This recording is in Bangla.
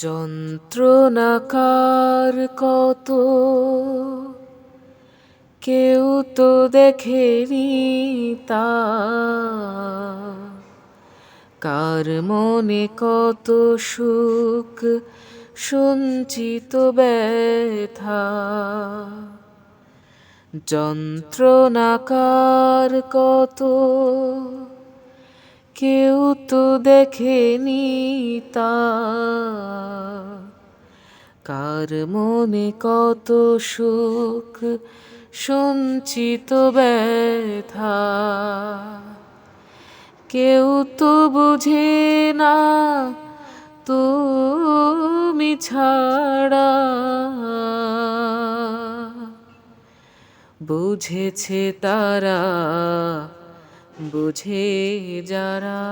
যন্ত্রণাকার কত কেউ তো দেখেনি তা, কার মনে কত সুখ সঞ্চিত ব্যথা। যন্ত্রণাকার কত কেউ তো দেখেনি তা, কার মনে কত সুখ সঞ্চিত ব্যথা। কেউ তো বুঝে না তুমি ছাড়া, বুঝেছে তারা, বুঝে যারা।